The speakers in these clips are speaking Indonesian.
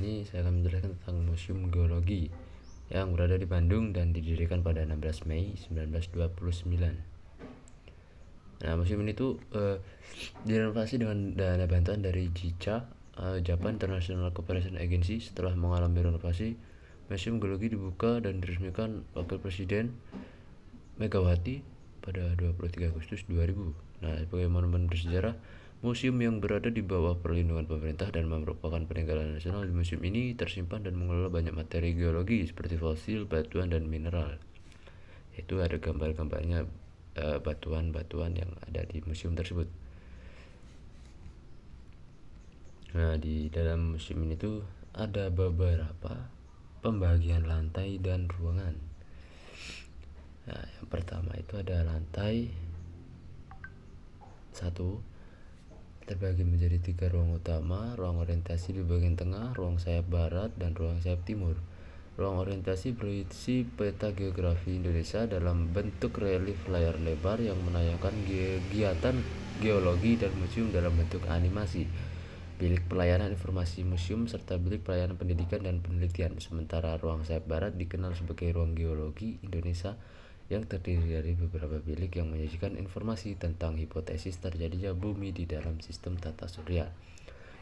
ini saya akan menjelaskan tentang Museum Geologi yang berada di Bandung dan didirikan pada 16 Mei 1929. Nah, museum ini tuh direnovasi dengan dana bantuan dari JICA, Japan International Cooperation Agency. Setelah mengalami renovasi, Museum Geologi dibuka dan diresmikan Wakil Presiden Megawati pada 23 Agustus 2000. Nah, sebagai monumen bersejarah, museum yang berada di bawah perlindungan pemerintah dan merupakan peninggalan nasional. Di museum ini tersimpan dan mengelola banyak materi geologi seperti fosil, batuan, dan mineral. Itu ada gambar-gambarnya batuan-batuan yang ada di museum tersebut. Nah, di dalam museum ini tuh ada beberapa pembagian lantai dan ruangan. Nah, yang pertama itu ada lantai 1 terbagi menjadi 3 ruang utama, ruang orientasi di bagian tengah, ruang sayap barat, dan ruang sayap timur. Ruang orientasi berisi peta geografi Indonesia dalam bentuk relief layar lebar yang menayangkan kegiatan geologi dan museum dalam bentuk animasi. Bilik pelayanan informasi museum serta bilik pelayanan pendidikan dan penelitian. Sementara ruang sayap barat dikenal sebagai ruang geologi Indonesia yang terdiri dari beberapa bilik yang menyajikan informasi tentang hipotesis terjadinya bumi di dalam sistem tata surya.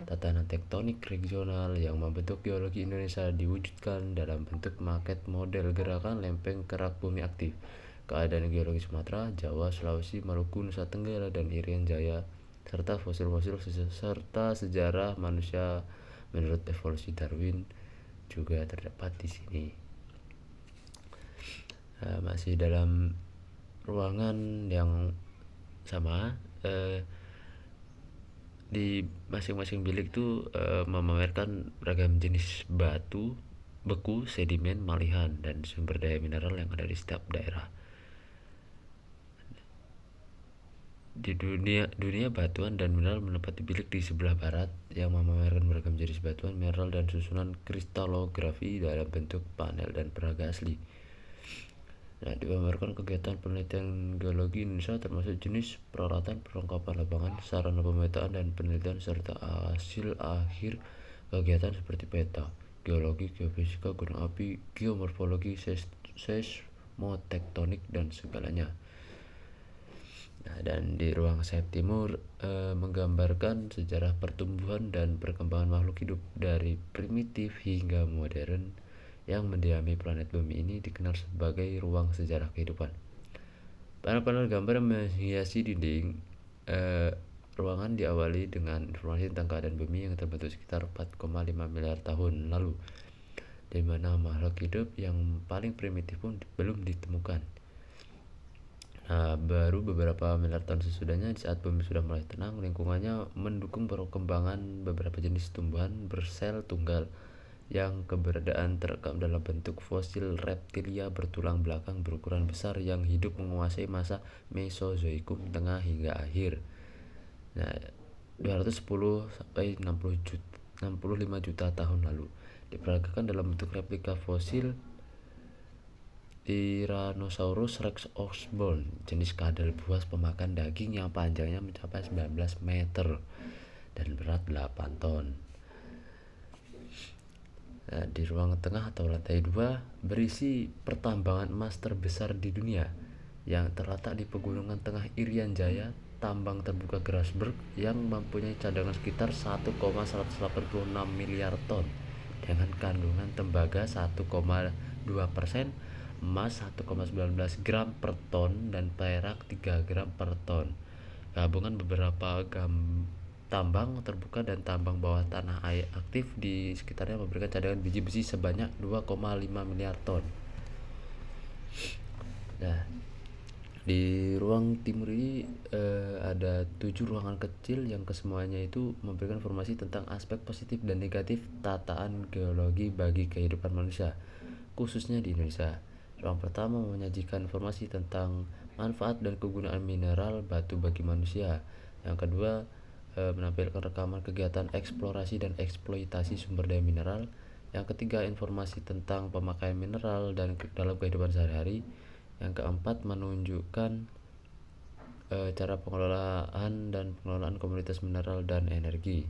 Tatanan tektonik regional yang membentuk geologi Indonesia diwujudkan dalam bentuk maket model gerakan lempeng kerak bumi aktif. Keadaan geologi Sumatera, Jawa, Sulawesi, Maluku, Nusa Tenggara, dan Irian Jaya, serta fosil-fosil serta sejarah manusia menurut evolusi Darwin juga terdapat di sini. Masih dalam ruangan yang sama, di masing-masing bilik tuh memamerkan beragam jenis batu, beku, sedimen, malihan, dan sumber daya mineral yang ada di setiap daerah. Di dunia batuan dan mineral menempati bilik di sebelah barat yang memamerkan beragam jenis batuan, mineral, dan susunan kristalografi dalam bentuk panel dan peraga asli. Nah, dipamerkan kegiatan penelitian geologi Indonesia termasuk jenis peralatan, perlengkapan lapangan, sarana pemetaan dan penelitian, serta hasil akhir kegiatan seperti peta, geologi, geofisika, gunung api, geomorfologi, seismotektonik, dan segalanya. Nah, dan di ruang sayap timur menggambarkan sejarah pertumbuhan dan perkembangan makhluk hidup dari primitif hingga modern yang mendiami planet bumi ini, dikenal sebagai ruang sejarah kehidupan. Panel-panel gambar menghiasi dinding ruangan diawali dengan informasi tentang keadaan bumi yang terbentuk sekitar 4,5 miliar tahun lalu, di mana makhluk hidup yang paling primitif pun belum ditemukan. Nah, baru beberapa miliar tahun sesudahnya, di saat bumi sudah mulai tenang, lingkungannya mendukung perkembangan beberapa jenis tumbuhan bersel tunggal yang keberadaan terekam dalam bentuk fosil reptilia bertulang belakang berukuran besar yang hidup menguasai masa Mesozoikum tengah hingga akhir. Nah, 210 sampai 65 juta tahun lalu. Diperagakan dalam bentuk replika fosil Tyrannosaurus rex osborne, jenis kadal buas pemakan daging yang panjangnya mencapai 19 meter dan berat 8 ton. Nah, di ruang tengah atau lantai 2 berisi pertambangan emas terbesar di dunia yang terletak di pegunungan tengah Irian Jaya, tambang terbuka Grasberg yang mempunyai cadangan sekitar 1,186 miliar ton dengan kandungan tembaga 1,2%, emas 1,19 gram per ton, dan perak 3 gram per ton. Gabungan beberapa tambang terbuka dan tambang bawah tanah air aktif di sekitarnya memberikan cadangan biji besi sebanyak 2,5 miliar ton. Nah, di ruang timur ini ada 7 ruangan kecil yang kesemuanya itu memberikan informasi tentang aspek positif dan negatif tataan geologi bagi kehidupan manusia, khususnya di Indonesia. Ruang pertama menyajikan informasi tentang manfaat dan kegunaan mineral batu bagi manusia. Yang kedua menampilkan rekaman kegiatan eksplorasi dan eksploitasi sumber daya mineral. Yang ketiga, informasi tentang pemakaian mineral dan dalam kehidupan sehari-hari. Yang keempat, menunjukkan cara pengelolaan dan pengelolaan komoditas mineral dan energi.